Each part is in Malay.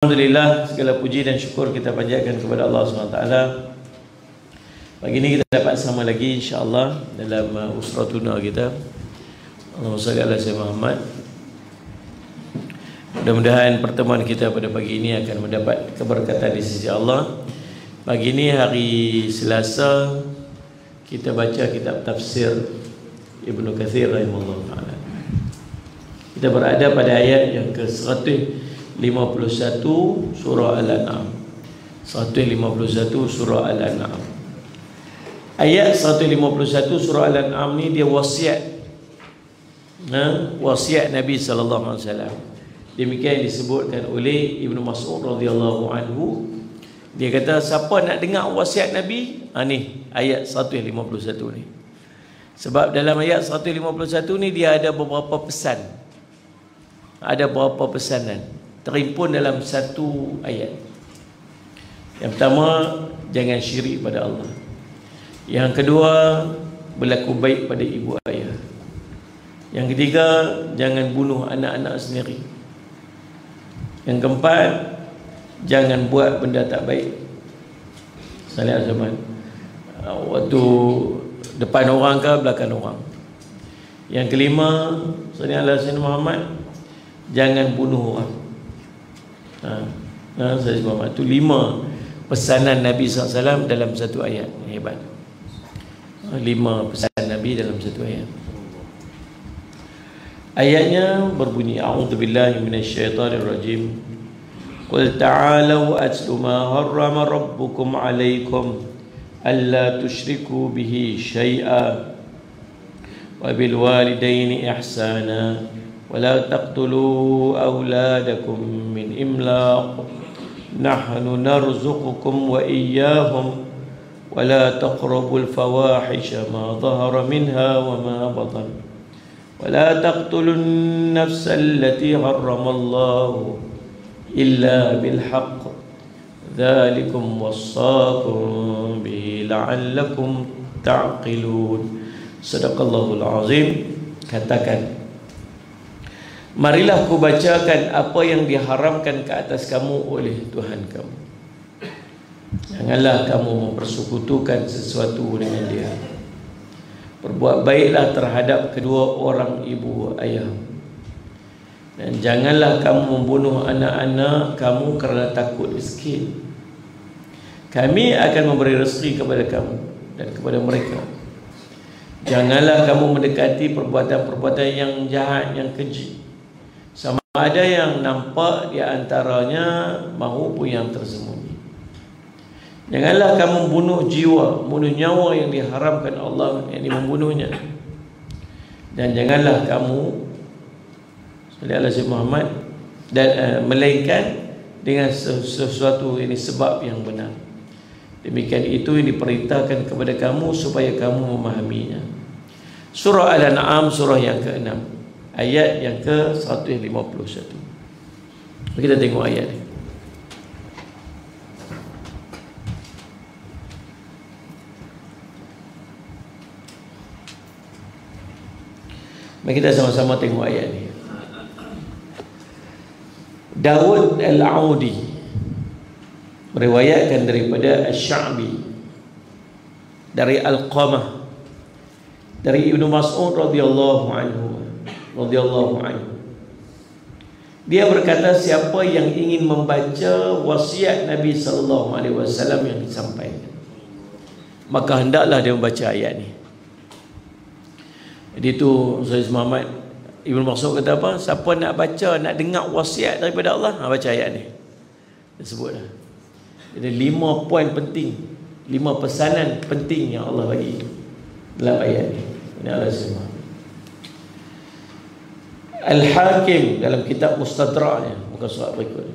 Alhamdulillah, segala puji dan syukur kita panjatkan kepada Allah SWT. Pagi ini kita dapat sama lagi insya-Allah dalam usratuna kita. Allahumma salli ala sayyidina Muhammad. Mudah-mudahan pertemuan kita pada pagi ini akan mendapat keberkatan di sisi Allah. Pagi ini hari Selasa, kita baca kitab tafsir Ibnu Katsir rahimahullah taala. Kita berada pada ayat yang ke-151 surah Al-An'am. 151 surah Al-An'am. Ayat 151 surah Al-An'am ni dia wasiat. Wasiat Nabi sallallahu alaihi wasallam. Demikian disebutkan oleh Ibnu Mas'ud radhiyallahu anhu. Dia kata siapa nak dengar wasiat Nabi, ni ayat 151 ni. Sebab dalam ayat 151 ni dia ada beberapa pesan. Ada beberapa pesanan terimpun dalam satu ayat. Yang pertama, jangan syirik pada Allah. Yang kedua, berlaku baik pada ibu ayah. Yang ketiga, jangan bunuh anak-anak sendiri. Yang keempat, jangan buat benda tak baik. Salih zaman waktu depan orang ke belakang orang. Yang kelima, salih ala sayyidina Muhammad, jangan bunuh orang. Saya Muhammad itu 5 pesanan Nabi SAW dalam satu ayat. Hebat. 5 pesanan Nabi dalam satu ayat. Ayatnya berbunyi, a'udzubillahi minasyaitonirrajim. Qul ta'alu atlu ma harrama rabbukum 'alaikum alla tusyriku bihi syai'a wa bil walidaini ihsana ولا تقتلوا أولادكم من إملاق نحن نرزقكم وإياهم ولا تقربوا الفواحش ما ظهر منها وما بطن ولا تقتلوا النفس التي حرم الله إلا بالحق ذلكم وصاكم به لعلكم تعقلون. صدق الله العظيم. Katakan, marilah ku bacakan apa yang diharamkan ke atas kamu oleh Tuhan kamu. Janganlah kamu mempersekutukan sesuatu dengan Dia. Berbuat baiklah terhadap kedua orang ibu ayah. Dan janganlah kamu membunuh anak-anak kamu kerana takut miskin. Kami akan memberi rezeki kepada kamu dan kepada mereka. Janganlah kamu mendekati perbuatan-perbuatan yang jahat, yang keji, sama ada yang nampak di antaranya maupun yang tersembunyi. Janganlah kamu bunuh jiwa, bunuh nyawa yang diharamkan Allah, yang membunuhnya. Dan janganlah kamu sallallahu alaihi Muhammad dan melainkan dengan sesuatu ini sebab yang benar. Demikian itu yang diperintahkan kepada kamu supaya kamu memahaminya. Surah Al-An'am, surah yang ke-6, ayat yang ke-151. Kita tengok ayat ni. Mari kita sama-sama tengok ayat ni. Dawud Al-Audi meriwayatkan daripada Asy-Sya'bi dari Al-Qamah dari Ibnu Mas'ud radhiyallahu anhu. Dia berkata, siapa yang ingin membaca wasiat Nabi sallallahu alaihi wasallam yang disampaikan, maka hendaklah dia membaca ayat ni. Jadi tu Sayyid Muhammad Ibnu Mas'ud kata apa? Siapa nak baca, nak dengar wasiat daripada Allah, baca ayat ni. Dia sebutlah. Jadi 5 poin penting, 5 pesanan penting yang Allah bagi dalam ayat ni. Ini Allah semua. Al-Hakim dalam kitab Mustadraknya, muka surat berikut,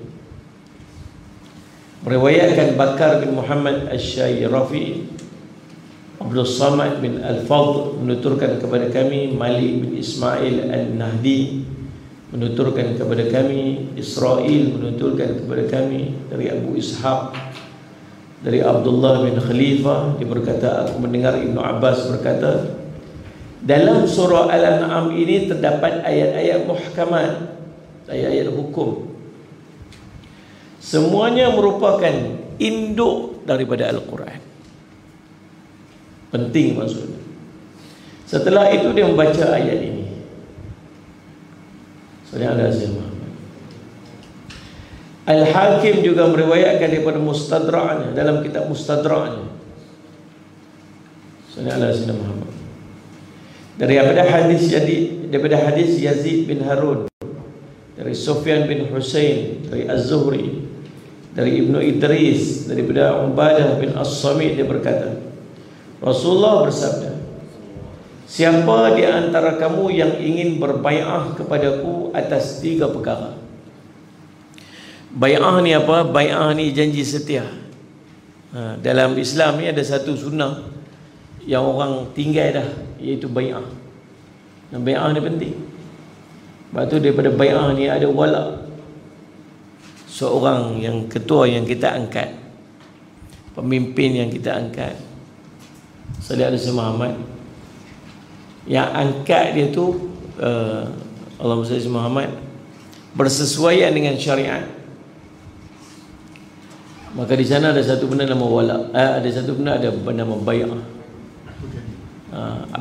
meriwayatkan Bakar bin Muhammad Asy-Syairafi, Abdul Samad bin Al-Fadl menuturkan kepada kami, Malik bin Ismail Al-Nahdi menuturkan kepada kami, Israel menuturkan kepada kami dari Abu Ishaq, dari Abdullah bin Khalifah, dia berkata, aku mendengar Ibnu Abbas berkata, dalam surah Al-An'am ini terdapat ayat-ayat muhkamat, ayat-ayat hukum. Semuanya merupakan induk daripada Al-Quran. Penting maksudnya. Setelah itu dia membaca ayat ini. Saudara Muhammad. Al-Hakim juga meriwayatkan daripada Mustadraknya, dalam kitab Mustadraknya. Saudara Muhammad. Daripada hadis Yazid bin Harun, dari Sufyan bin Husain, dari Az-Zuhri, dari Ibnu Idris, daripada Ubadah bin As-Samit, dia berkata, Rasulullah bersabda, siapa di antara kamu yang ingin berbai'ah kepadaku atas 3 perkara. Bai'ah ni apa? Bai'ah ni janji setia. Dalam Islam ni ada satu sunnah yang orang tinggal dah, iaitu bai'ah. Dan bai'ah ni penting. Sebab tu daripada bai'ah ni ada wala, seorang yang ketua yang kita angkat, pemimpin yang kita angkat. Saudara Muhammad, yang angkat dia tu Allahumma salli Muhammad, bersesuaian dengan syariat. Maka di sana ada satu benda nama wala, ada satu benda ada nama bai'ah.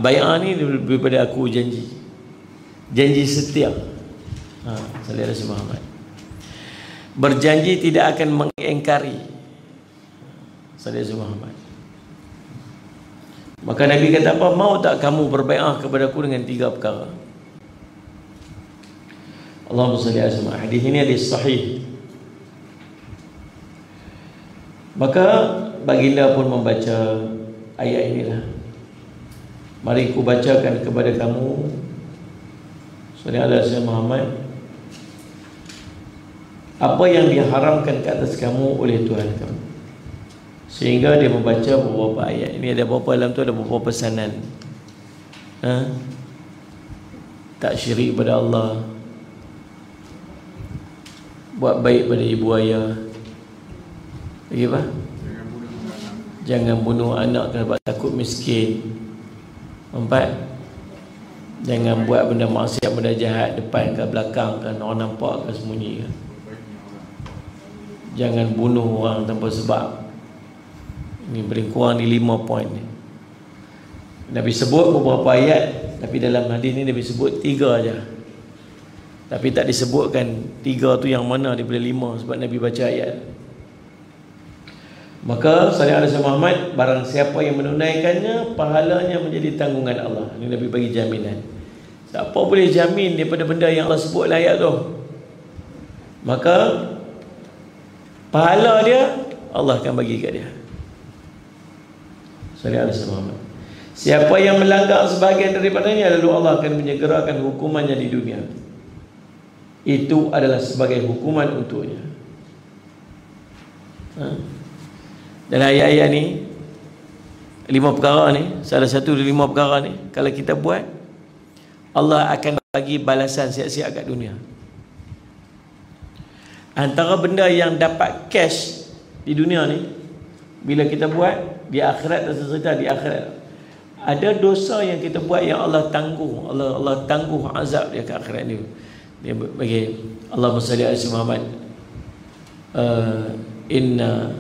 Bai'ah ni daripada aku janji setia. Saudara Muhammad, berjanji tidak akan mengingkari. Saudara Muhammad, maka Nabi kata apa? Mau tak kamu berbai'ah kepadaku dengan 3 perkara? Allahumma salli ala Muhammad. Hadis ini hadis sahih. Maka baginda pun membaca ayat inilah. Mari ku bacakan kepada kamu, saudara Muhammad, apa yang diharamkan ke atas kamu oleh Tuhan kamu. Sehingga dia membaca beberapa ayat. Ini ada beberapa, dalam tu ada beberapa pesanan. Tak syirik pada Allah, buat baik pada ibu ayah. Lagi apa? Jangan bunuh anak sebab takut miskin. 4, jangan buat benda maksiat, benda jahat depan ke belakang kan, orang nampak ke sembunyi kan. Jangan bunuh orang tanpa sebab. Ini paling kurang di 5 poin ni. Nabi sebut beberapa ayat, tapi dalam hadis ni Nabi sebut 3 aja. Tapi tak disebutkan 3 tu yang mana daripada 5, sebab Nabi baca ayat. Maka saudara Muhammad, barang siapa yang menunaikannya, pahalanya menjadi tanggungan Allah. Ini Nabi bagi jaminan. Siapa boleh jamin daripada benda yang Allah sebut dalam ayat tu? Maka pahala dia Allah akan bagi kat dia. Saudara Muhammad, siapa yang melanggar sebahagian daripadanya, lalu Allah akan menyegerakan hukumannya di dunia. Itu adalah sebagai hukuman untuknya. Dan ayat-ayat ni, 5 perkara ni, salah satu dari 5 perkara ni, kalau kita buat, Allah akan bagi balasan siap-siap kat dunia. Antara benda yang dapat cash di dunia ni, bila kita buat, di akhirat, dan sesuatu di akhirat, ada dosa yang kita buat yang Allah tangguh. Allah tangguh azab dia kat akhirat ni. Dia bagi Allahumma salli ala Muhammad, inna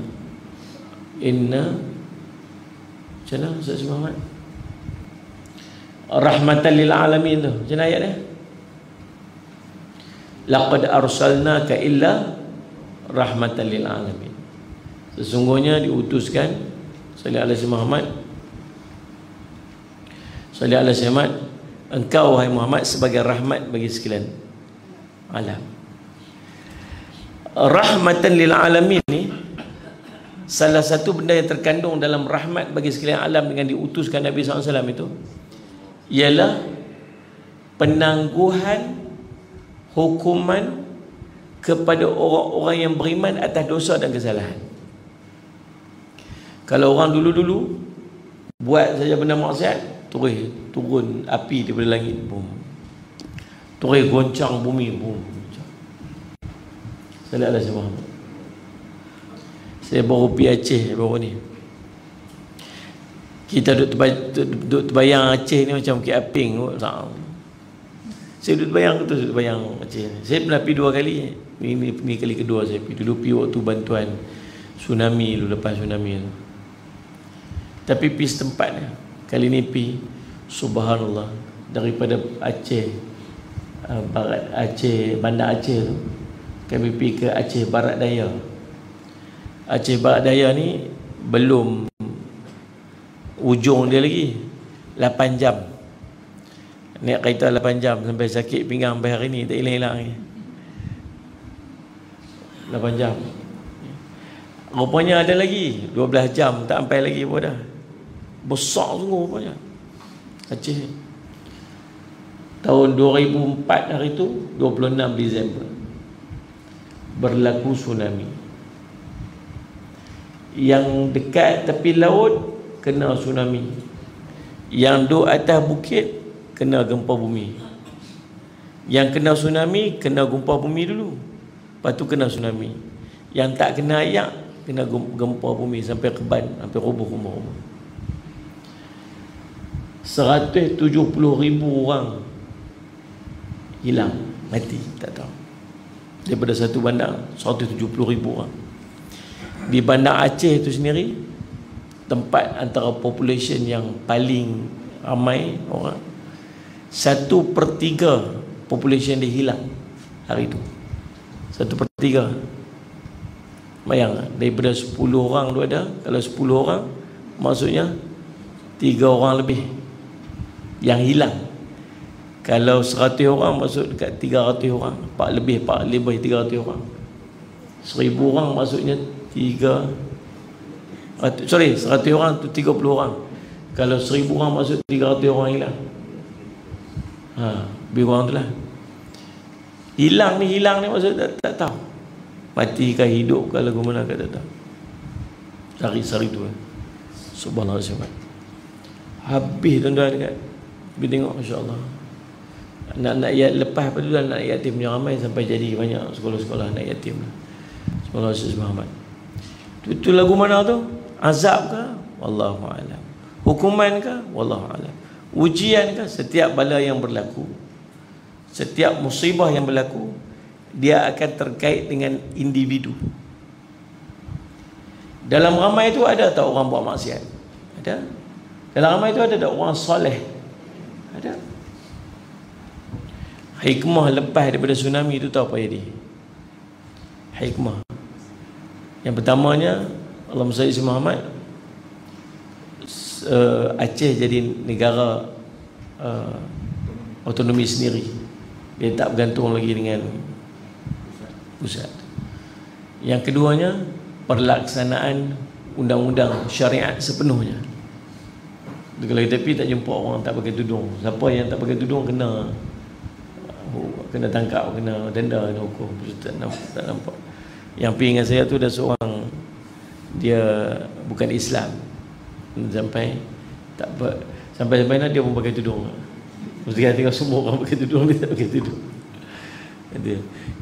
macam mana Ustaz Muhammad, rahmatan lil alamin tu, macam ayat dia, laqad arsalnaka illa rahmatan lil alamin. Sesungguhnya diutuskan sallallahu alaihi Muhammad, sallallahu alaihi Muhammad, engkau wahai Muhammad sebagai rahmat bagi sekalian alam. Rahmatan lil alamin ni, salah satu benda yang terkandung dalam rahmat bagi sekalian alam dengan diutuskan Nabi SAW itu ialah penangguhan hukuman kepada orang-orang yang beriman atas dosa dan kesalahan. Kalau orang dulu-dulu buat saja benda maksiat, turun api daripada langit, boom. Turun goncang bumi, boom. Sallallahu alaihi wasallam. Saya baru pergi Aceh baru ni. Kita duduk terbayang Aceh ni macam Bukit Aping. Saya duduk bayang tu, duduk bayang Aceh. Saya pernah pergi 2 kali. Ini kali kedua saya pergi. Dulu pergi waktu bantuan tsunami dulu, lepas tsunami tu. Tapi pergi setempatnya. Kali ni pergi, subhanallah, daripada Aceh barat Aceh, bandar Aceh tu, kami pergi ke Aceh Barat Daya. Aceh Barat Daya ni belum ujung dia lagi 8 jam. Naik kereta 8 jam sampai sakit pinggang sampai hari ni tak hilang-hilang lagi. 8 jam. Rupanya ada lagi 12 jam tak sampai lagi pun dah. Besar sungguh rupanya Aceh. Tahun 2004 hari tu 26 Disember berlaku tsunami. Yang dekat tepi laut kena tsunami. Yang duduk atas bukit kena gempa bumi. Yang kena tsunami kena gempa bumi dulu, lepas tu kena tsunami. Yang tak kena ayak kena gempa bumi sampai keban, sampai roboh rumah-rumah. 170,000 orang hilang, mati, tak tahu. Daripada satu bandar 170,000 orang. Di bandar Aceh tu sendiri, tempat antara population yang paling ramai orang, 1/3 population dia hilang hari tu. 1/3. Bayang, daripada 10 orang tu ada, kalau 10 orang maksudnya 3 orang lebih yang hilang. Kalau 100 orang maksud dekat 300 orang, 4 lebih 300 orang. 1000 orang maksudnya 100 orang tu 30 orang. Kalau 1000 orang maksud 300 orang hilang. Lebih kurang tu lah. Hilang ni maksud tak tahu. Mati ke hidup ke lagu mana ke tak tahu. Sari-sari tu. Subhanallah. Habis tuan-tuan dekat. Pergi tengok, masya-Allah. Anak-anak yatim lepas pada tu, anak yatim yang ramai sampai jadi banyak sekolah-sekolah anak yatim. Sekolah Syekh Muhammad. Itu lagu mana tu? Azab ke? Wallahu a'lam. Hukuman ke? Wallahu a'lam. Ujian ke? Setiap bala yang berlaku, setiap musibah yang berlaku, dia akan terkait dengan individu. Dalam ramai itu ada tak orang buat maksiat? Ada. Dalam ramai itu ada tak orang soleh? Ada. Hikmah lepas daripada tsunami itu tahu apa jadi? Hikmah yang pertamanya, Allahumma salli ala Muhammad, Aceh jadi negara otonomi sendiri. Dia tak bergantung lagi dengan pusat. Yang keduanya, perlaksanaan undang-undang syariat sepenuhnya. Kalau kita pergi tak jumpa orang tak pakai tudung. Siapa yang tak pakai tudung kena tangkap, kena denda, kena hukum. Tak nampak. Yang pergi dengan saya tu ada seorang, dia bukan Islam, sampai nak dia pun pakai tudung. Mesti kan tengok semua orang pakai tudung, dia tak pakai tudung.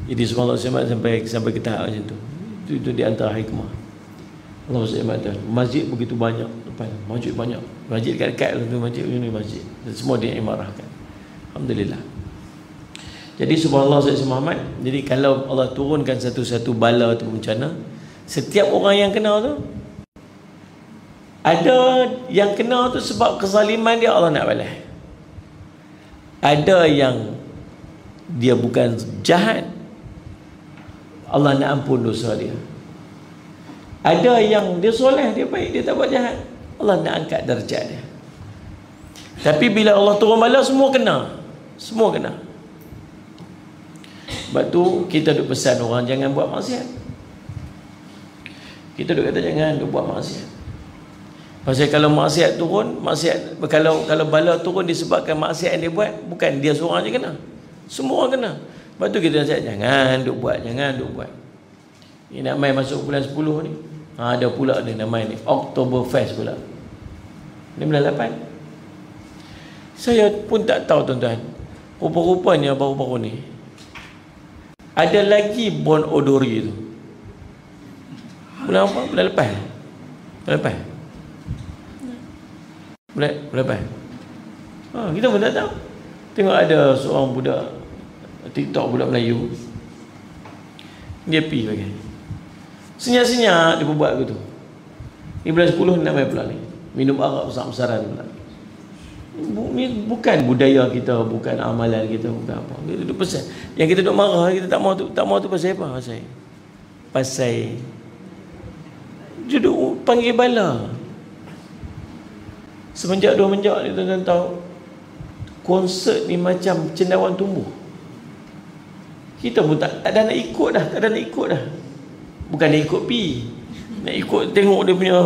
Jadi subhanallah sampai ke tahap macam tu. Itu di antara hikmah. Allah SWT. Masjid begitu banyak depan. Masjid banyak. Masjid dekat-dekat tu, masjid ni masjid. Dan semua dia imarahkan. Alhamdulillah. Jadi subhanallah Sayyid Muhammad. Jadi kalau Allah turunkan satu-satu bala atau bencana, setiap orang yang kena tu, ada yang kena tu sebab kezaliman dia, Allah nak balas. Ada yang dia bukan jahat, Allah nak ampun dosa dia. Ada yang dia soleh, dia baik, dia tak buat jahat, Allah nak angkat darjat dia. Tapi bila Allah turun bala, semua kena. Semua kena. Sebab tu kita duk pesan orang jangan buat maksiat. Kita duk kata jangan duk buat maksiat. Pasal kalau maksiat turun, kalau bala turun disebabkan maksiat yang dia buat, bukan dia seorang je kena. Semua orang kena. Sebab tu kita nasihat jangan duk buat. Ni nak main masuk bulan 10 ni. Ada pula dia nak main ni, Oktoberfest pula. Ni bulan 8. Saya pun tak tahu tuan-tuan. Rupa-rupanya baru-baru ni ada lagi Bon Odori tu. Bulan apa? Bulan lepas. Bulan lepas. Kita pun tak tahu. Tengok ada seorang budak TikTok, budak Melayu, dia pergi pakai senyap-senyap, dia buat gitu. Ni bulan 10 nak main pula ni, minum arak besar-besaran pula. Ni bukan budaya kita, bukan amalan kita, bukan apa. Kita duduk pasal yang kita duduk marah, kita tak mau tu pasal apa? Pasal duduk panggil bala. Semenjak 2 menjak ni tuan-tuan tahu, konsert ni macam cendawan tumbuh. Kita pun tak ada nak ikut dah, bukan nak ikut pi, nak ikut tengok dia punya,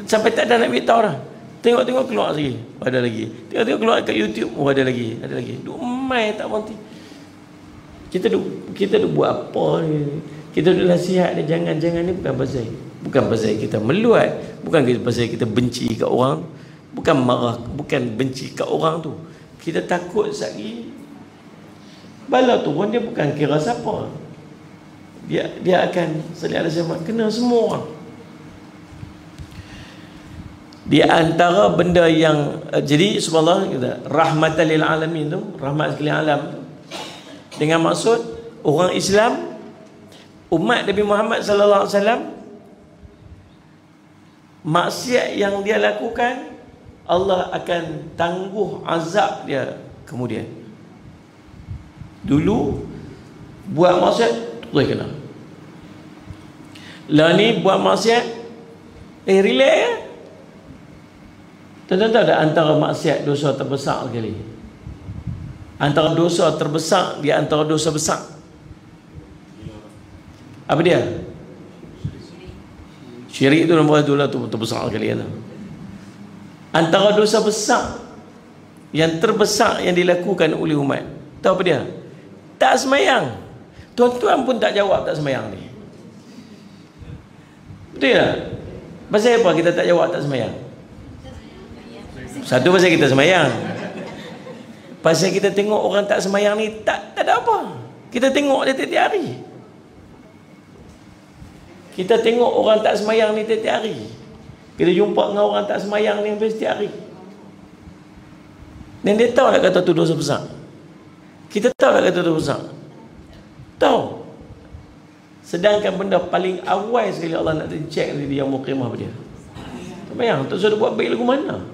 sampai tak ada nak beritahu dah. Tengok keluar lagi, ada lagi. Tengok keluar kat YouTube, ada lagi. Duk mai tak berhenti. Kita duk buat apa ni? Kita duk nasihat dia jangan ni bukan pasal kita meluat, bukan pasal kita benci kat orang, bukan marah, bukan benci kat orang tu. Kita takut sekali bala turun, dia bukan kira siapa. Dia akan salih alaihi wasallam kena semua orang. Di antara benda yang jadi subhanallah, kita rahmatan lil alamin tu, rahmat sekalian alam tu, dengan maksud orang Islam, umat Nabi Muhammad sallallahu alaihi wasallam, maksiat yang dia lakukan Allah akan tangguh azab dia kemudian. Dulu buat maksiat terus kena. Lah ni buat maksiat relax ya. Tuan-tuan tahu tak antara maksiat dosa terbesar sekali? Antara dosa terbesar di antara dosa besar, apa dia? Syirik tu nombor satu lah, tu terbesar sekali ya. Antara dosa besar yang terbesar yang dilakukan oleh umat, tahu apa dia? Tak semayang. Tuan-tuan pun tak jawab tak semayang ni. Betul tak? Pasal apa kita tak jawab tak semayang? Satu, pasal kita semayang. Pasal kita tengok orang tak semayang ni tak ada apa. Kita tengok dia tiap-tiap hari. Kita tengok orang tak semayang ni tiap-tiap hari. Kita jumpa dengan orang tak semayang ni hampir setiap hari. Dan dia tahu tak kata tu dosa besar? Kita tahu tak kata tu dosa besar? Tahu. Sedangkan benda paling awal sekali Allah nak cek di yaumul qiyamah apa dia? Semayang. Tak sudah buat baik lagu mana?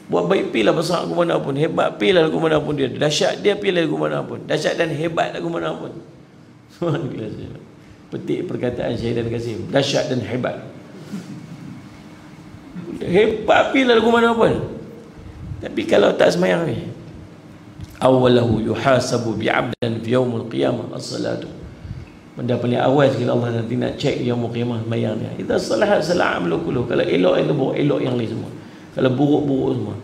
Buat baik pilih besar lagu mana pun, hebat pilih lagu mana pun dia, dahsyat dia pilih lagu mana pun, dahsyat dan hebat lagu mana pun. Petik perkataan Syahidan Kasim, dahsyat dan hebat. Hebat pilih lagu mana pun. Tapi kalau tak semayang ni, awalahu yuhasabu bi'abdan fi yaumil qiyamah as-salatu. Benda paling awal sekali Allah nanti nak cek yaumul qiyamah semayang ni. Idza salahat salah amalu kullu. Kalau elok itu buruk, elok yang lain semua. Kalau buruk-buruk semua.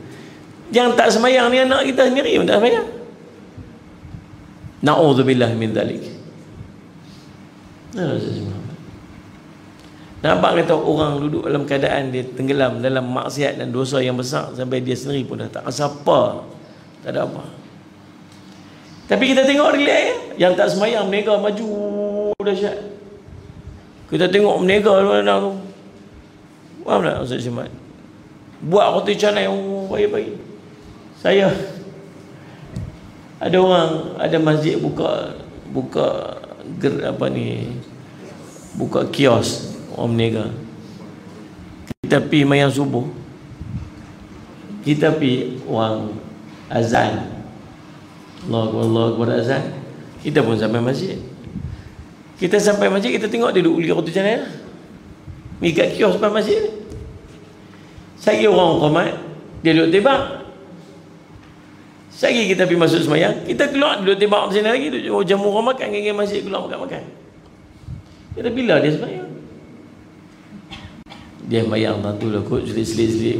Yang tak semayang ni anak kita sendiri pun tak semayang. Na'udzubillah min dzalik. Nampak kata orang duduk dalam keadaan dia tenggelam dalam maksiat dan dosa yang besar sampai dia sendiri pun dah tak rasa apa. Tak ada apa. Tapi kita tengok relax yang tak semayang mereka maju dahsyat. Kita tengok mereka tu. Faham tak Ustaz Syamad? Buat roti canai baik-baik. Saya ada orang, ada masjid buka buka kios orang meniaga. Kita pergi mayang subuh, kita pergi orang azan, Allah Akbar azan, kita pun sampai masjid. Kita sampai masjid, kita tengok dia duduk uli roti canai lah, pergi kat kios depan masjid. Saya orang Qomat, dia duduk tebak. Sehari kita pergi masuk semayang, kita keluar duduk tebak di sini lagi, duduk jamu orang makan, geng-geng masjid keluar makan-makan. Kita bila dia semayang? Dia semayang tentu lah kot, selit-selit.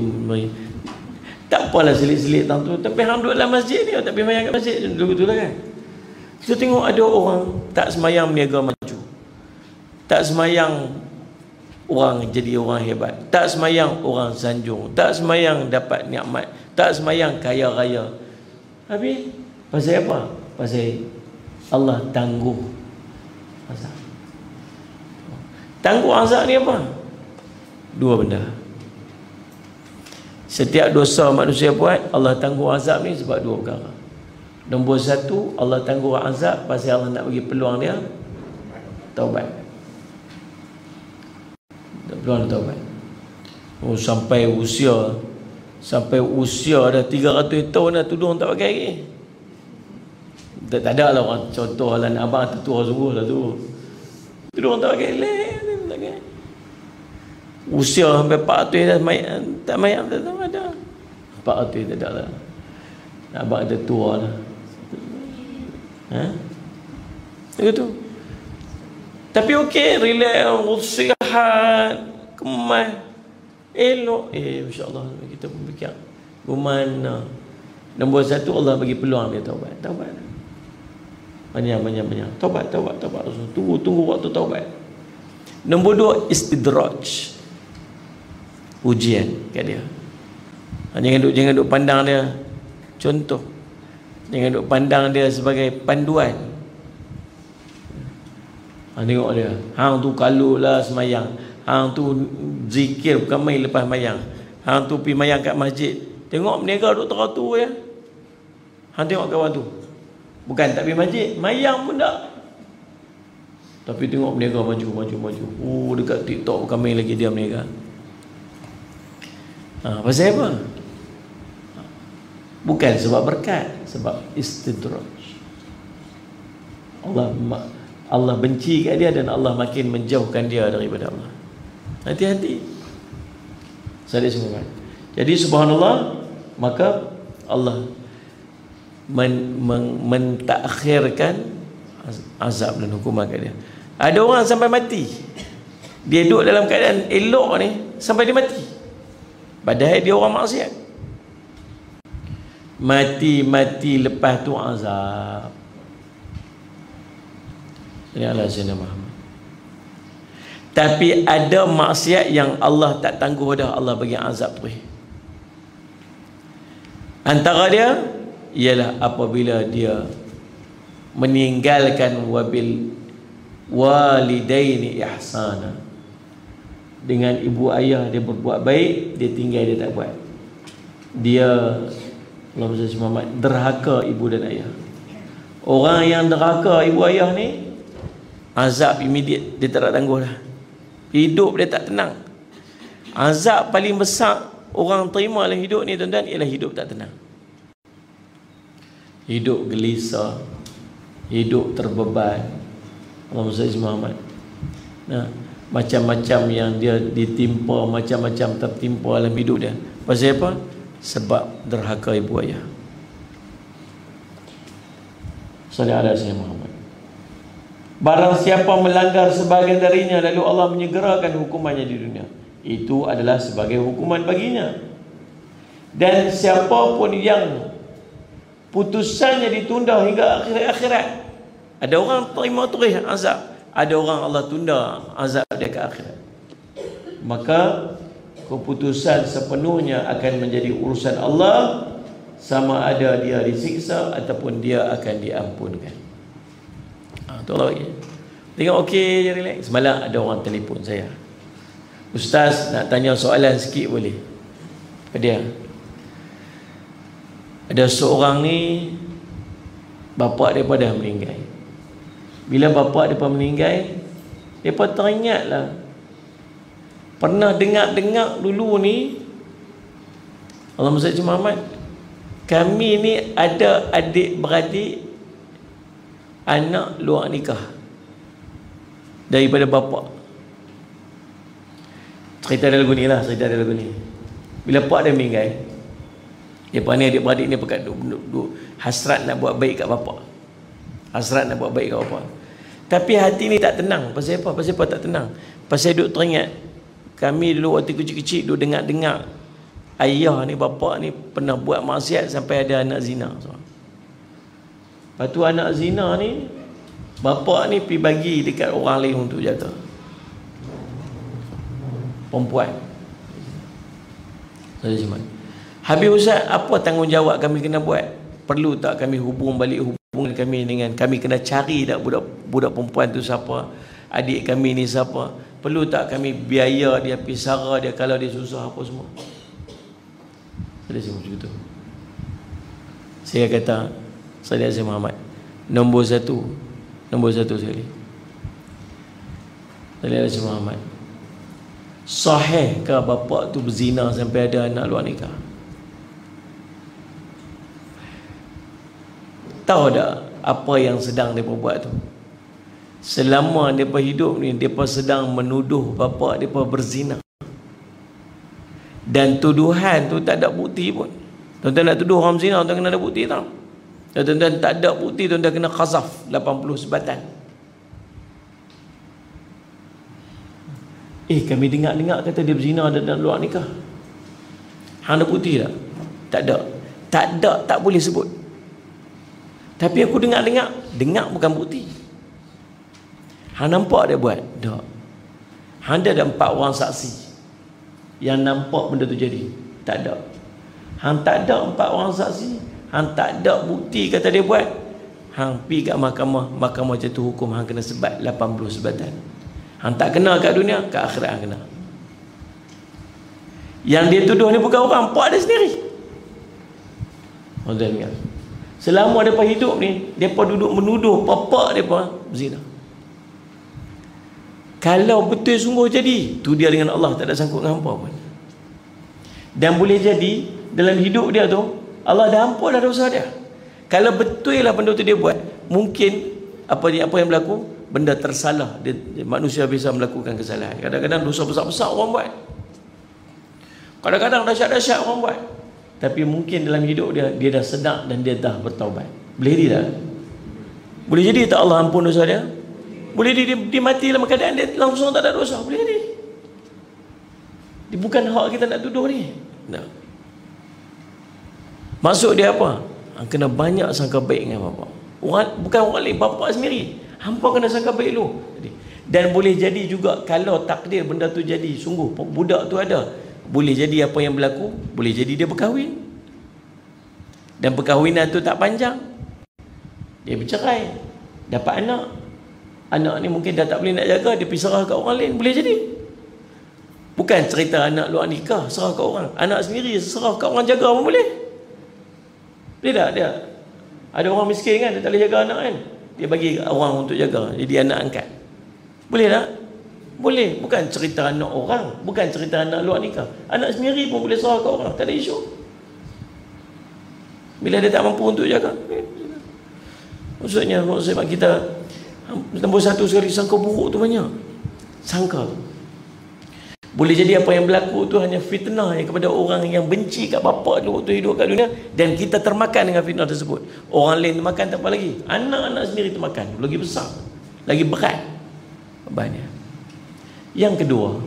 Tak apalah selit-selit tentu, tapi hang duduk dalam masjid ni, tak pergi semayang kat masjid, duduk tu lah kan. Kita tengok ada orang tak semayang berniaga maju. Tak semayang orang jadi orang hebat. Tak semayang orang sanjung. Tak semayang dapat nikmat. Tak semayang kaya raya. Habis pasal apa? Pasal Allah tangguh azab. Tangguh azab ni apa? Dua benda. Setiap dosa manusia buat, Allah tangguh azab ni sebab dua perkara. Nombor satu, Allah tangguh azab pasal Allah nak bagi peluang dia taubat. Peluang dia taubat. Oh, sampai usia dah 300 tahun dah tudung tak pakai lagi. Tak ada lah orang contoh lah abang tertua sungguh lah tu. Tudung tak pakai lagi. Usia sampai 400 dah tak mayat tak ada. 400 tak ada lah. Abang ada tua lah. Begitu. Tapi okey, relax, sihat, kemas, elok. Masya-Allah kita pun fikir. Gimana? Nombor satu, Allah bagi peluang dia taubat. Banyak. Taubat. Tunggu waktu taubat. Nombor dua, istidraj. Ujian kat dia. Jangan duk pandang dia contoh. Jangan duk pandang dia sebagai panduan. Tengok dia, hang tu kalut lah semayang, hang tu zikir bukan main lepas mayang, hang tu pergi mayang kat masjid, tengok berniaga duk teratur ya. Hang tengok kawan tu bukan tak pergi masjid, mayang pun tak, tapi tengok berniaga maju. Dekat TikTok bukan main lagi dia berniaga. Pasal apa? Bukan sebab berkat, sebab istidraj. Allah benci kat dia dan Allah makin menjauhkan dia daripada Allah. Hati-hati. Saya semua. Jadi subhanallah, maka Allah mentakhirkan azab dan hukuman kat dia. Ada orang sampai mati, dia duduk dalam keadaan elok ni sampai dia mati, padahal dia orang maksiat. Mati lepas tu azab. Ini Allah Sayyidina Muhammad. Tapi ada maksiat yang Allah tak tangguh dah, Allah bagi azab tu. Antara dia ialah apabila dia meninggalkan wabil walidaini ihsana. Dengan ibu ayah dia berbuat baik, dia tinggal dia tak buat. Dia Allahumma salli Muhammad derhaka ibu dan ayah. Orang yang derhaka ibu ayah ni azab immediate, dia tak nak tangguh dah. Hidup dia tak tenang. Azab paling besar orang terima dalam hidup ni tuan-tuan ialah hidup tak tenang. Hidup gelisah, hidup terbeban. Allahumma salli Muhammad. Nah, macam-macam yang dia ditimpa, macam-macam tertimpa dalam hidup dia. Pasal apa? Sebab derhaka ibu ayah. Sallallahu alaihi wasallam. Barang siapa melanggar sebahagian darinya lalu Allah menyegerakan hukumannya di dunia, itu adalah sebagai hukuman baginya. Dan siapa pun yang putusannya ditunda hingga akhirat, ada orang terima terus azab, ada orang Allah tunda azab dia ke akhirat, maka keputusan sepenuhnya akan menjadi urusan Allah, sama ada dia disiksa ataupun dia akan diampunkan. Tolong lagi. Tengok okey je, relax. Semalam ada orang telefon saya, Ustaz nak tanya soalan sikit boleh? Dia ada seorang ni, bapa dia dah meninggal. Bila bapa dia meninggal, depa teringatlah pernah dengar dulu ni, Allahumma salli Muhammad, kami ni ada adik beradik anak luar nikah daripada bapa. Cerita dia lagu ni. Bila pak dia meninggal, depa ni adik-beradik ni pekat duk hasrat nak buat baik kat bapa. Tapi hati ni tak tenang. Pasal apa? Pasal apa tak tenang? Pasal duk teringat kami dulu waktu kecil-kecil duk dengar ayah ni, bapa ni pernah buat maksiat sampai ada anak zina. Lepas tu anak zina ni, bapa ni pergi bagi dekat orang lain untuk jatuh. Perempuan. Habis Ustaz, apa tanggungjawab kami kena buat? Perlu tak kami hubungan kami dengan, kami kena cari tak budak perempuan tu siapa? Adik kami ni siapa? Perlu tak kami biaya dia, pisara dia kalau dia susah apa semua? Selesai macam itu. Saya kata Saudara saya Muhammad, nombor satu sekali. Saudara saya Muhammad, sahih ke bapa tu berzina sampai ada anak luar nikah? Tahu tak apa yang sedang mereka buat tu? Selama mereka hidup ni, mereka sedang menuduh bapa mereka berzina. Dan tuduhan tu tak ada bukti pun. Tuan-tuan nak tuduh orang berzina, tuan kena ada bukti tau. Tuan-tuan tak ada bukti, tuan-tuan kena qazaf 80 sebatan. Kami dengar-dengar kata dia berzina dan luar nikah. Hang ada bukti tak? Tak ada. Tak boleh sebut. Tapi aku dengar bukan bukti. Hang nampak dia buat? Tak. Hang ada 4 orang saksi yang nampak benda tu jadi? Tak ada. Hang tak ada 4 orang saksi, hang tak ada bukti kata dia buat, hang pergi kat mahkamah jatuh hukum, hang kena sebat 80 sebatan. Hang tak kena kat dunia, kat akhirat hang kena. Yang dia tuduh ni bukan orang, pak dia sendiri. Tuan-tuan ingat, selama mereka hidup ni, mereka duduk menuduh bapak mereka berzina. Kalau betul sungguh jadi, tu dia dengan Allah tak ada sangkut dengan hampa pun. Dan boleh jadi dalam hidup dia tu, Allah dah ampun dah dosa dia. Kalau betul lah benda tu dia buat, mungkin apa yang berlaku, benda tersalah. Manusia bisa melakukan kesalahan. Kadang-kadang dosa besar-besar orang buat, kadang-kadang dahsyat-dahsyat orang buat. Tapi mungkin dalam hidup dia dah sedar dan dia dah bertaubat. Boleh jadi tak? Boleh jadi tak Allah ampun dosa dia? Boleh dia mati dalam keadaan dia langsung tak ada dosa? Boleh jadi. Dia bukan hak kita nak tuduh ni. Nah. Maksud dia apa? Kena banyak sangka baik dengan bapa. Bukan orang lain, bapa sendiri. Hampa kena sangka baik dulu. Dan boleh jadi juga kalau takdir benda tu jadi, sungguh budak tu ada, boleh jadi apa yang berlaku, boleh jadi dia berkahwin. Dan perkahwinan tu tak panjang, dia bercerai, dapat anak. Anak ni mungkin dah tak boleh nak jaga, dia pergi serah kat orang lain. Boleh jadi. Bukan cerita anak luar nikah serah kat orang, anak sendiri serah kat orang jaga pun boleh. Boleh tak? Dia ada orang miskin kan, dia tak boleh jaga anak kan, dia bagi orang untuk jaga, jadi anak angkat. Boleh tak? Boleh. Bukan cerita anak orang, bukan cerita anak luar nikah, anak sendiri pun boleh serah kat orang, tak ada isu. Bila dia tak mampu untuk jaga. Maksudnya kita nombor satu sekali, sangka buruk tu banyak. Sangka tu boleh jadi apa yang berlaku tu hanya fitnah yang kepada orang yang benci kat bapa dia waktu hidup kat dunia, dan kita termakan dengan fitnah tersebut. Orang lain termakan tak apa lagi, anak-anak sendiri termakan, lagi besar, lagi berat bebannya. Yang kedua,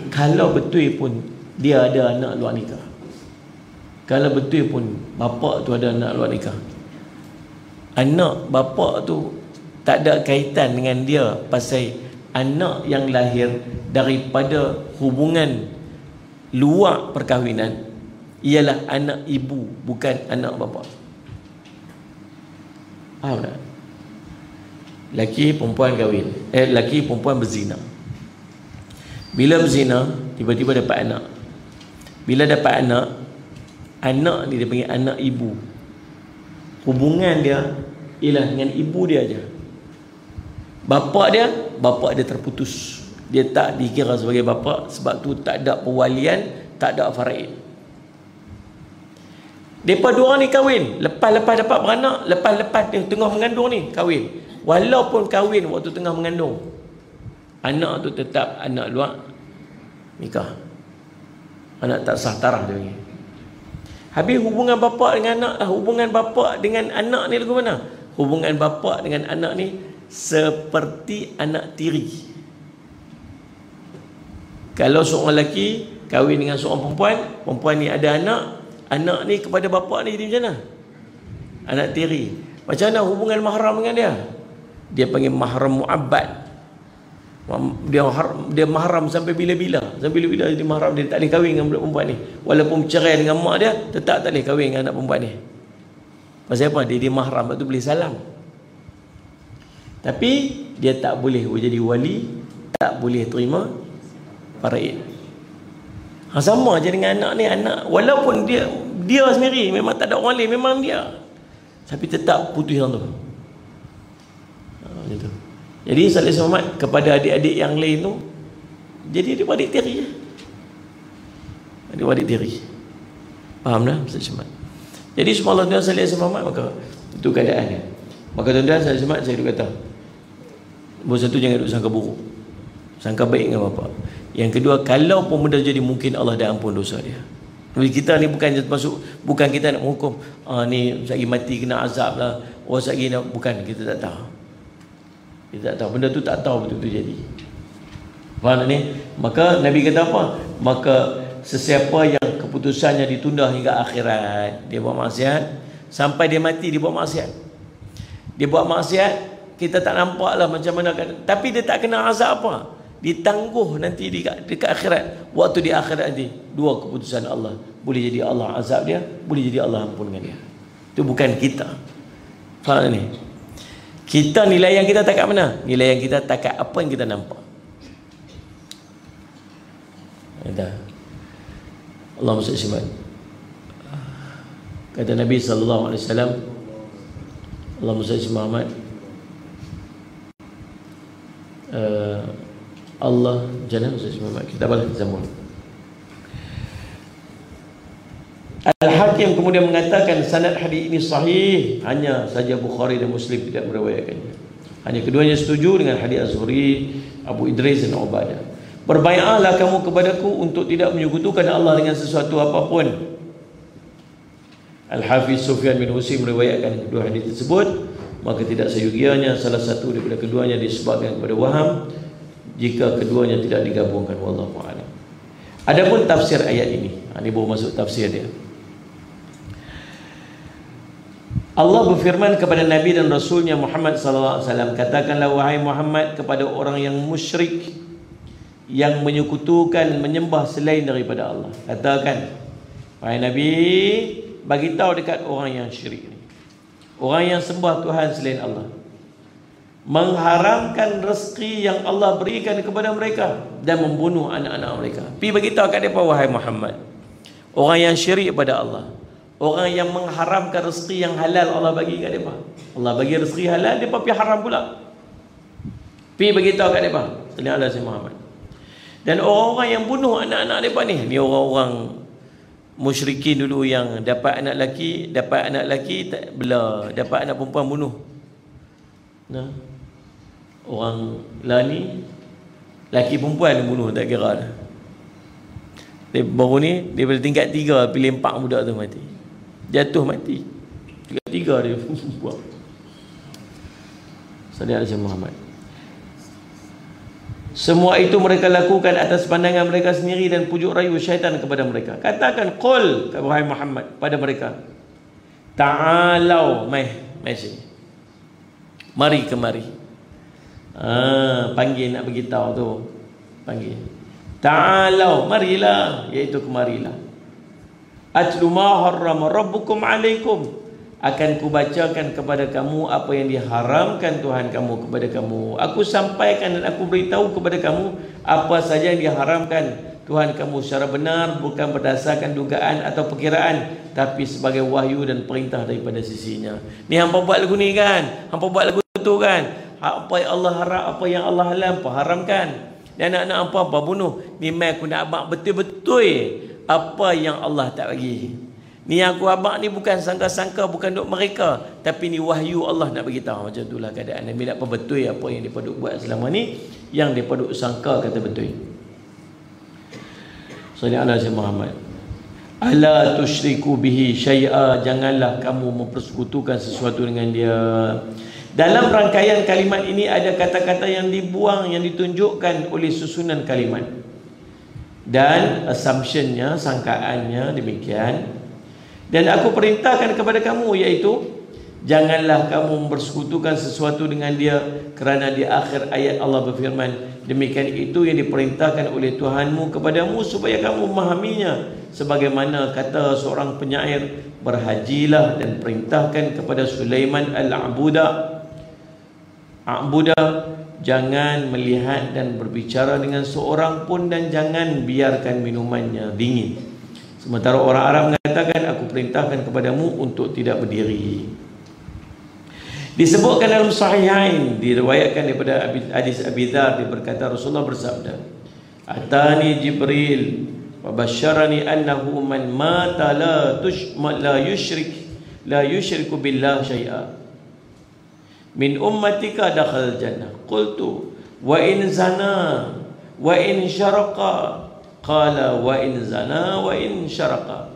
kalau betul pun dia ada anak luar nikah, kalau betul pun bapa tu ada anak luar nikah, anak bapa tu tak ada kaitan dengan dia pasal anak yang lahir daripada hubungan luar perkahwinan, ialah anak ibu, bukan anak bapa. Faham tak? Laki perempuan kahwin, laki perempuan berzina. Bila berzina, tiba-tiba dapat anak. Bila dapat anak, anak ni dia panggil anak ibu. Hubungan dia ialah dengan ibu dia aja. Bapa dia terputus. Dia tak dikira sebagai bapa, sebab tu tak ada perwalian, tak ada faraid. Depa dua orang ni kahwin, lepas-lepas dapat beranak, lepas-lepas dia tengah mengandung ni kahwin. Walaupun kahwin waktu tengah mengandung, anak tu tetap anak luar nikah. Anak tak sah tarah dia panggil. Habis hubungan bapa dengan anak, hubungan bapa dengan anak ni lagu mana? Hubungan bapa dengan anak ni seperti anak tiri. Kalau seorang lelaki kahwin dengan seorang perempuan, perempuan ni ada anak ni kepada bapa ni jadi macam mana? Anak tiri. Macam mana hubungan mahram dengan dia? Dia panggil mahram mu'abbad. Dia mahram sampai bila-bila. Sampai bila-bila dia mahram, dia tak boleh kahwin dengan perempuan ni. Walaupun bercerai dengan mak dia, tetap tak boleh kahwin dengan anak perempuan ni. Pasal apa? Dia mahram, lepas tu boleh salam. Tapi dia tak boleh jadi wali, tak boleh terima faraid. Sama je dengan anak ni, anak walaupun dia dia sendiri, memang tak ada orang lain, memang dia. Tapi tetap putus yang tu. Macam tu. Jadi Saleh Muhammad kepada adik-adik yang lain tu, jadi adik-adik tiri je. Adik-adik tiri. Faham dah Ustaz Syamad? Jadi subhanallah tuan Saleh Muhammad, maka itu keadaannya. Maka tuan-tuan Saleh Muhammad, saya duk kata, nombor satu, jangan duk sangka buruk, sangka baik dengan bapa. Yang kedua, kalau pun benda jadi, mungkin Allah dah ampun dosa dia. Kita ni bukan bukan kita nak menghukum, ni sagi mati kena azab lah, sagi nak, bukan, kita tak tahu. Kita tak tahu, benda tu tak tahu betul-betul jadi. Faham ni? Maka Nabi kata apa? Maka sesiapa yang keputusannya ditunda hingga akhirat, dia buat maksiat, sampai dia mati dia buat maksiat. Dia buat maksiat, kita tak nampak lah macam mana, tapi dia tak kena azab apa. Ditangguh nanti dekat akhirat. Waktu di akhirat nanti, dua keputusan Allah. Boleh jadi Allah azab dia, boleh jadi Allah ampunkan dia. Itu bukan kita. Faham ni? Kita, nilai yang kita tak kat mana? Nilai yang kita tak kat apa yang kita nampak. Allahumma salli alaihi. Kata Nabi sallallahu alaihi wasallam, Allahumma salli Muhammad, Allah jangan salli Muhammad. Kita balas zaman. Al-Hakim kemudian mengatakan sanad hadis ini sahih, hanya saja Bukhari dan Muslim tidak meriwayatkannya. Hanya keduanya setuju dengan hadis Az-Zuhri, Abu Idris dan Ubadah. Berbaiatlah kamu kepadaku untuk tidak menyekutukan Allah dengan sesuatu apapun. Al-Hafiz Sufyan bin Husain meriwayatkan kedua hadis tersebut, maka tidak seyogianya salah satu daripada keduanya disebabkan kepada waham jika keduanya tidak digabungkan. Wallahu a'lam. Adapun tafsir ayat ini, ini baru masuk tafsir dia. Allah berfirman kepada Nabi dan Rasulnya Muhammad sallallahu alaihi wasallam, katakanlah wahai Muhammad kepada orang yang musyrik, yang menyekutukan, menyembah selain daripada Allah, katakan wahai Nabi, bagi tahu dekat orang yang syirik ni, orang yang sembah Tuhan selain Allah, mengharamkan rezeki yang Allah berikan kepada mereka dan membunuh anak-anak mereka. Pi bagi tahu kat depa wahai Muhammad, orang yang syirik pada Allah, orang yang mengharamkan rezeki yang halal Allah bagi kat depa. Allah bagi rezeki halal, depa pi haram pula. Pi bagi tahu kat depa, sallallahu alaihi Muhammad. Dan orang-orang yang bunuh anak-anak mereka ni orang-orang musyrikin dulu yang dapat anak lelaki tak belah, dapat anak perempuan bunuh. Nah, orang lani lelaki perempuan bunuh tak kira dah. Dia baru ni dia pada tingkat 3 pilih 4 budak tu mati. Jatuh mati. Tingkat 3 dia buat. Sallallahu alaihi Muhammad. Semua itu mereka lakukan atas pandangan mereka sendiri dan pujuk rayu syaitan kepada mereka. Katakan qul wahai Muhammad pada mereka, ta'alau, mai sini, mari kemari. Panggil nak bagi tahu tu, panggil ta'alau, marilah, iaitu kemarilah. Atlu ma harrama rabbukum alaikum, akan kubacakan kepada kamu apa yang diharamkan Tuhan kamu kepada kamu. Aku sampaikan dan aku beritahu kepada kamu apa saja yang diharamkan Tuhan kamu secara benar, bukan berdasarkan dugaan atau perkiraan, tapi sebagai wahyu dan perintah daripada sisinya. Ni hampa buat lagu ni kan, hampa buat lagu tu kan, apa yang Allah haram, apa yang Allah haramkan. Dan anak-anak apa bunuh. Ni mai aku nak abang betul-betul apa yang Allah tak bagi. Ni aku abang ni bukan sangka-sangka, bukan duk mereka, tapi ni wahyu Allah nak bagi tahu. Macam itulah keadaan Nabi nak betul apa yang depa duk buat selama ni, yang depa duk sangka kata betul. Sallallahu alaihi Muhammad. Ala tusyriku bihi syai'a, janganlah kamu mempersekutukan sesuatu dengan dia. Dalam rangkaian kalimat ini ada kata-kata yang dibuang, yang ditunjukkan oleh susunan kalimat dan assumptionnya, sangkaannya demikian. Dan aku perintahkan kepada kamu, iaitu janganlah kamu mempersekutukan sesuatu dengan dia, kerana di akhir ayat Allah berfirman, demikian itu yang diperintahkan oleh Tuhanmu kepadamu supaya kamu memahaminya, sebagaimana kata seorang penyair, berhajilah dan perintahkan kepada Sulaiman al-Abuda, jangan melihat dan berbicara dengan seorang pun, dan jangan biarkan minumannya dingin, Sementara orang Arab mengatakan, aku perintahkan kepadamu untuk tidak berdiri. Disebutkan dalam Sahihain, diriwayatkan daripada hadis Abi Dzar, dia berkata Rasulullah bersabda, Atani Jibril wa basyarani annahu man mata la yushriku billah syai'a min ummatika dakhal jannah. Qultu wa in zana wa in syaraqa. Qala wa in zana wa in syaraqa.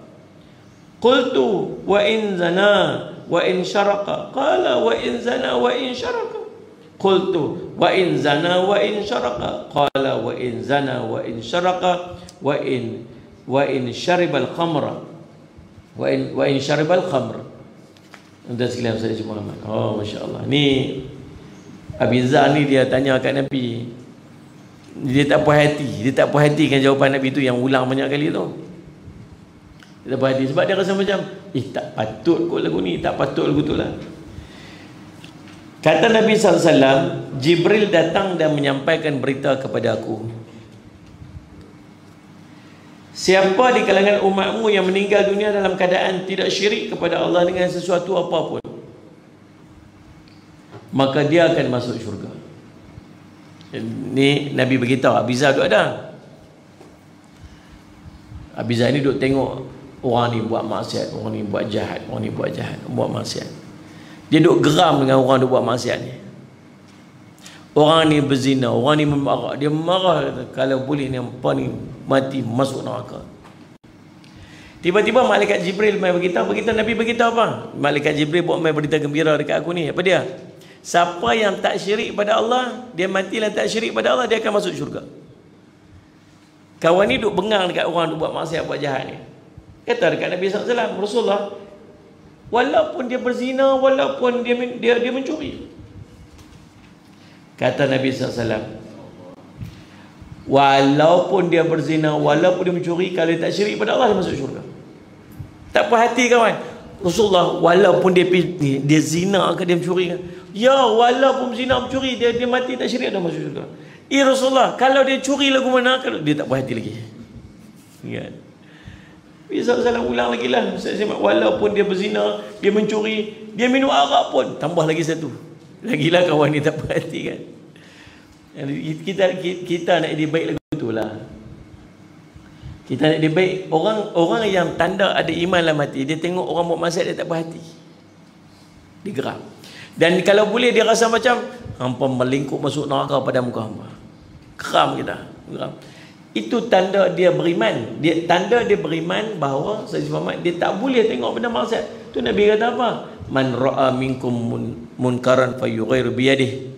Qultu wa in zana wa in syaraqa. Qala wa in zana wa in syaraqa. Qultu wa in zana wa in syaraqa. Qala wa in zana wa in syaraqa wa in syaribal khamra wa in syaribal khamr. Sudah sekalian saya Muhammad. Oh, masya-Allah. Ni Abi Dzar ni dia tanya kat Nabi. Dia tak puas hati. Dia tak puas hati kan jawapan Nabi tu yang ulang banyak kali tu. Dia tak puas hati sebab dia rasa macam tak patut kot lagu ni, tak patut lagu tu lah. Kata Nabi SAW, Jibril datang dan menyampaikan berita kepada aku. Siapa di kalangan umatmu yang meninggal dunia dalam keadaan tidak syirik kepada Allah dengan sesuatu apapun, maka dia akan masuk syurga. Ni Nabi beritahu, Abi Dzar duduk ada. Abi Dzar ni duduk tengok orang ni buat maksiat, orang ni buat jahat, orang ni buat jahat, buat maksiat. Dia duduk geram dengan orang duk buat maksiat ni. Orang ni berzina, orang ni memarah. Dia marah, kalau boleh ni apa ni mati masuk neraka. Tiba-tiba malaikat Jibril mai beritahu Nabi beritahu apa? Malaikat Jibril buat mai berita gembira dekat aku ni. Apa dia? Siapa yang tak syirik pada Allah, dia mati dan tak syirik pada Allah, dia akan masuk syurga. Kawan ni duk bengang dekat orang duk buat maksiat, buat jahat ni. Kata dekat Nabi SAW, Rasulullah, walaupun dia berzina, walaupun dia mencuri. Kata Nabi SAW, walaupun dia berzina, walaupun dia mencuri, kalau dia tak syirik pada Allah, dia masuk syurga. Tak puas hati kawan. Rasulullah, walaupun dia zina ke dia mencuri ke? Ya, walaupun zina mencuri, dia mati tak syirik, dia masuk syurga. Rasulullah, kalau dia curi lagu mana, kalau dia tak puas hati lagi. Ingat. Nabi SAW ulang lagi lah. Walaupun dia berzina, dia mencuri, dia minum arak pun, tambah lagi satu. Lagilah kawan ni tak puas hati kan. Kita nak jadi baik lagu tu lah. Kita nak jadi baik. Orang yang tanda ada iman dalam hati, dia tengok orang buat maksiat, dia tak puas hati, dia geram. Dan kalau boleh dia rasa macam hampa melingkup masuk neraka pada muka hampa. Geram kita, geram. Itu tanda dia beriman. Tanda dia beriman bahawa Sayyidina Muhammad dia tak boleh tengok benda maksiat. Tu Nabi kata apa? Man ra'a minkum munkaran fayughayyiru biyadihi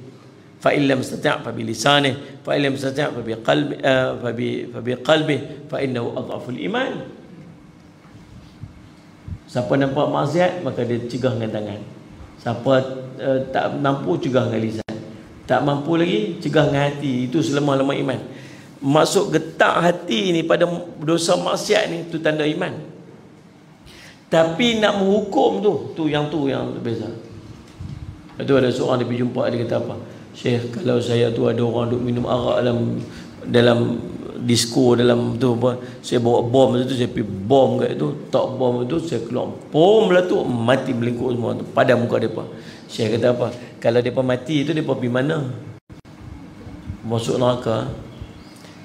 fa illam yastati' fa bilisanihi fa illam yastati' fa biqalbi fa biqalbihi fa innahu adhaful iman. Siapa nampak maksiat maka dia cegah dengan tangan. Siapa tak mampu cegah dengan lisan. Tak mampu lagi cegah dengan hati. Itu selemah-lemah iman. Masuk getak hati ni pada dosa maksiat ni, tu tanda iman. Tapi nak menghukum tu yang beza. Itu ada seorang dia pergi jumpa, dia kata apa? Syekh, kalau saya tu ada orang duk minum arak dalam disko, dalam tu apa, saya bawa bom tu, saya pergi bom kat tu, tak bom tu, saya keluar bom lah tu, mati melingkup semua tu, padam muka depa. Syekh kata apa? Kalau depa mati tu, depa pergi mana? Masuk neraka.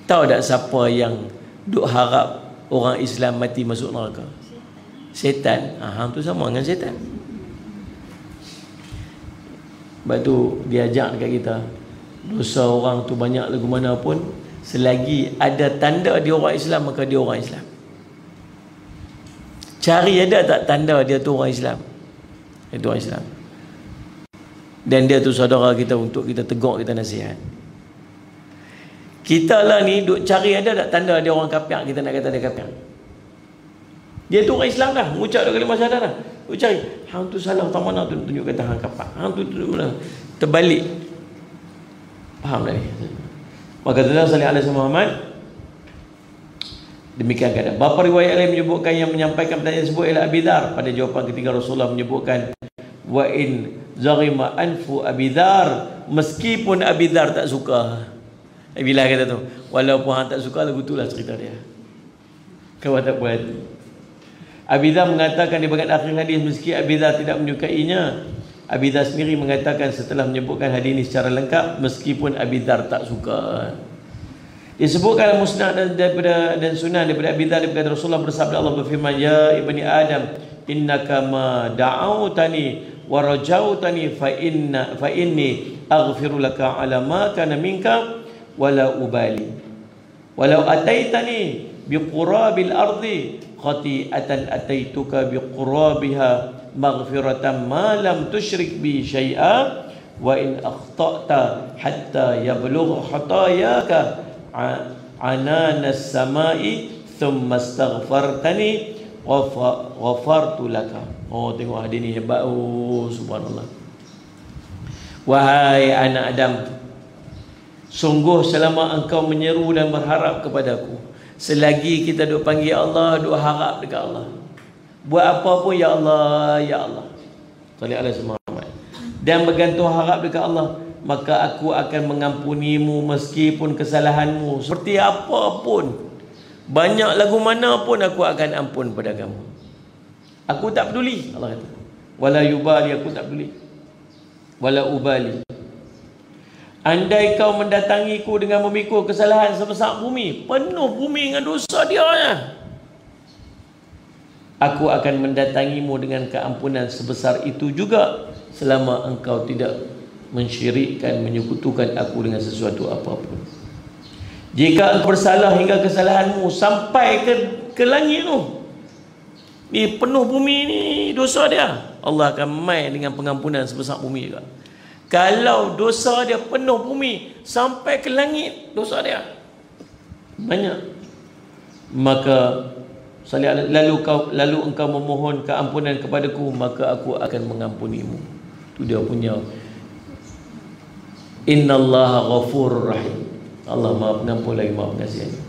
Tahu tak siapa yang duk harap orang Islam mati masuk neraka? Setan. Hang tu sama dengan setan. Sebab tu dia ajak dekat kita, dosa orang tu banyak lagu mana pun, selagi ada tanda dia orang Islam, maka dia orang Islam. Cari ada tak tanda dia tu orang Islam? Itu orang Islam. Dan dia tu saudara kita untuk kita tegur, kita nasihat. Kita lah ni duk cari ada tak tanda dia orang kafir, kita nak kata dia kafir. Dia tu orang Islam dah, mengucap kalimah syahadah dah. Duk cari, hang tu salah, tak mana tu tunjuk kata hang kafir. Hang tu mana? Terbalik. Faham tak ni? Maka dalam salih alaihi Muhammad, demikian keadaan. Bapa riwayat lain menyebutkan yang menyampaikan pertanyaan tersebut ialah Abi Dzar. Pada jawapan ketiga Rasulullah menyebutkan, wa in zarima anfu Abi Dzar, meskipun Abi Dzar tak suka. Bila kata tu, walaupun hang tak suka lagu tu lah cerita dia. Kau tak puas hati. Abidah mengatakan di bagian akhir hadis, meski Abidah tidak menyukainya, Abidah sendiri mengatakan setelah menyebutkan hadis ini secara lengkap, meskipun Abidah tak suka. Disebutkan musnad dan sunnah daripada Abidah daripada Rasulullah bersabda, Allah berfirman, ya ibni Adam, innaka ma da'autani wa rajautani fa inni aghfiru laka ala ma kana minka wala ubali walau ataitani biqurabil ardi khati'atan ataituka biqurabiha maghfiratan ma lam tusyrik bi syai'a wa in akhta'ta hatta yablugh khatayaka ananas samai thumma astaghfartani ghafartu laka. Oh, tengok hadis ni hebat. Oh, subhanallah. Wahai anak Adam, sungguh selama engkau menyeru dan berharap kepadaku, selagi kita duk panggil Allah, duk harap dekat Allah, buat apa pun, ya Allah, ya Allah, salli alaihi Muhammad, dan bergantung harap dekat Allah, maka aku akan mengampunimu meskipun kesalahanmu seperti apa pun, banyak lagu mana pun aku akan ampun pada kamu. Aku tak peduli, Allah kata. Wala yubali, aku tak peduli. Wala ubali. Andai kau mendatangiku dengan memikul kesalahan sebesar bumi, penuh bumi dengan dosa dia, aku akan mendatangimu dengan keampunan sebesar itu juga, selama engkau tidak mensyirikkan, menyekutukan aku dengan sesuatu apapun. Jika engkau bersalah hingga kesalahanmu sampai ke langit tu, ni penuh bumi ni dosa dia, Allah akan main dengan pengampunan sebesar bumi juga. Kalau dosa dia penuh bumi sampai ke langit, dosa dia banyak, maka lalu engkau memohon keampunan kepadaku, maka aku akan mengampunimu. Itu dia punya innallaha ghafurur rahim. Allah Maha Pengampun lagi Maha Pengasih.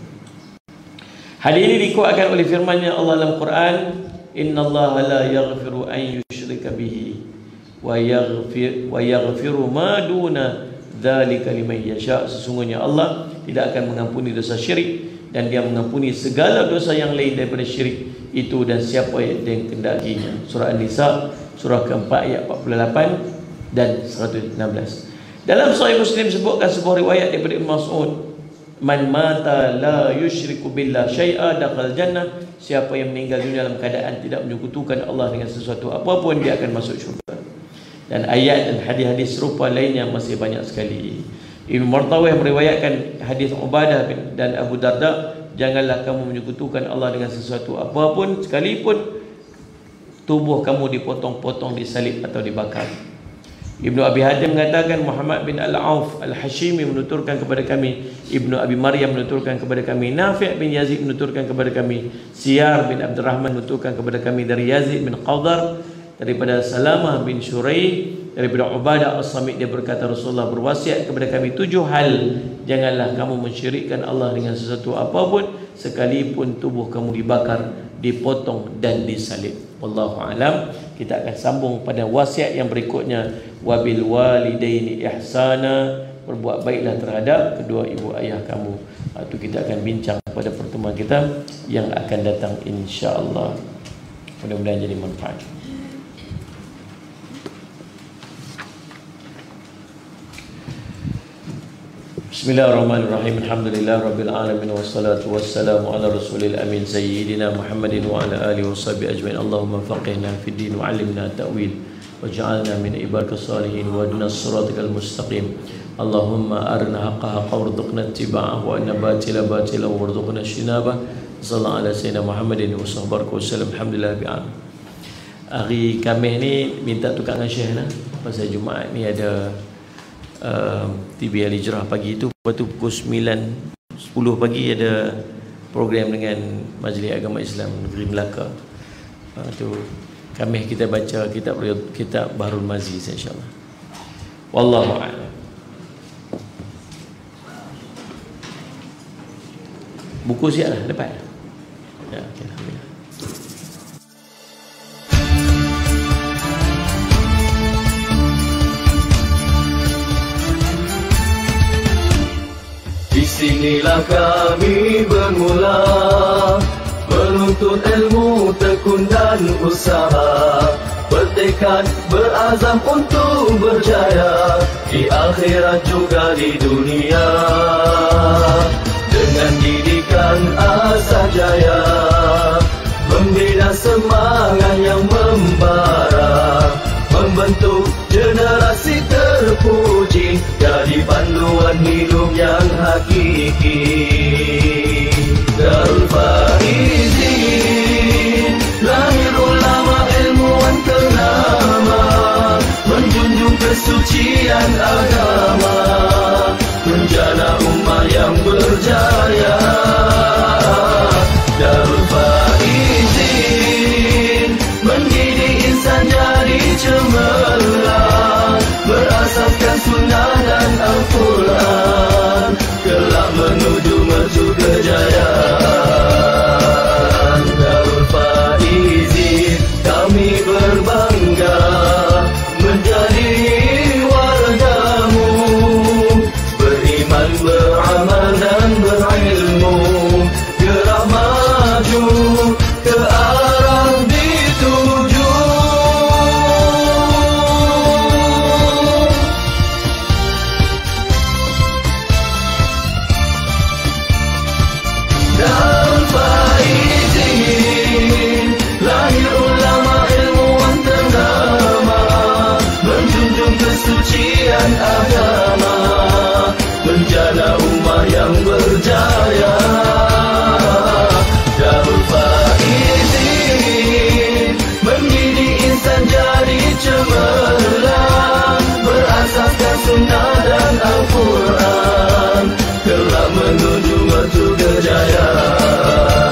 Hadis ini dikuatkan oleh firman-Nya Allah dalam Quran, innallaha la yaghfiru an yushrika bihi wa yaghfiru ma duna dzalika liman yasha. Sesungguhnya Allah tidak akan mengampuni dosa syirik, dan Dia mengampuni segala dosa yang lain daripada syirik itu dan siapa yang dikehendakinya. Surah An-Nisa surah keempat ayat 48 dan 116. Dalam Sahih Muslim sebutkan sebuah riwayat daripada Ibn Mas'ud, man mata la yusyriku billah syai'a dakhal jannah. Siapa yang meninggal dunia dalam keadaan tidak menyekutukan Allah dengan sesuatu apapun, dia akan masuk syurga. Dan ayat dan hadis-hadis serupa lainnya masih banyak sekali. Ibn Martawih meriwayatkan hadis Ubadah dan Abu Darda, janganlah kamu menyekutukan Allah dengan sesuatu apapun, sekalipun tubuh kamu dipotong-potong, disalib atau dibakar. Ibnu Abi Hatim mengatakan, Muhammad bin Al-Auf Al-Hashimi menuturkan kepada kami, Ibnu Abi Maryam menuturkan kepada kami, Nafi' bin Yazid menuturkan kepada kami, Siyar bin Abdurrahman menuturkan kepada kami dari Yazid bin Qadar, daripada Salamah bin Syurai, daripada Ubadah As-Samit, dia berkata Rasulullah berwasiat kepada kami 7 hal, janganlah kamu mensyirikkan Allah dengan sesuatu apapun, sekalipun tubuh kamu dibakar, dipotong dan disalib. Wallahu alam. Kita akan sambung pada wasiat yang berikutnya, wabil walidaini ihsana, berbuat baiklah terhadap kedua ibu ayah kamu. Itu kita akan bincang pada pertemuan kita yang akan datang, insya-Allah. Mudah-mudahan jadi manfaat. Bismillahirrahmanirrahim. Alhamdulillah rabbil alamin, wassalatu wassalamu ala rasulil amin sayyidina Muhammadin wa ala alihi washabihi ajmain. Allahumma faqihna fid din wa 'allimna ta'wil waj'alna min ibadikas salihin wa hadina siratal mustaqim. Allahumma arina haqqa haqqa warzuqna ittiba'ahu wa arina batila batila warzuqna ijtinabah. Sallallahu ala sayyidina Muhammadin wa sahbihi wasallam. Alhamdulillah bi'an. Hari Khamis ni minta tukar dengan Syekh lah. Pasal Jumaat ni ada TV Al-Hijrah pagi tu, lepas tu pukul 9.10 pagi ada program dengan Majlis Agama Islam Negeri Melaka. Tu Khamis kita baca kitab Bahrul Mazi, insya-Allah. Wallahu a'lam. Buku siap dah dapat. Ya, okay, alhamdulillah. Di sinilah kami bermula menuntut ilmu, tekun dan usaha, bertekad berazam untuk berjaya di akhirat juga di dunia. Dengan didikan Asajaya, membina semangat yang membara, membentuk generasi terpuji, jadi panduan hidup yang hakiki. Darul Faizin, lahir ulama ilmuwan ternama, menjunjung kesucian agama, menjana umat yang berjaya. Darul Faizin, mendidik insan jadi cemerlang, berasaskan sunnah dan Al-Quran, kelak menuju mercu kejayaan. Darul Faizin, kami berbangga menjadi wargamu, beriman, beramal dan berilmu, gerak maju ke arah dituju. Darul Faizin, lahir ulama ilmuwan ternama, menjunjung kesucian agama, menjana umat yang berjaya. Darul Faizin, mendidik insan jadi cemerlang, berasaskan sunnah dan Al-Quran, kelak menuju mercu kejayaan.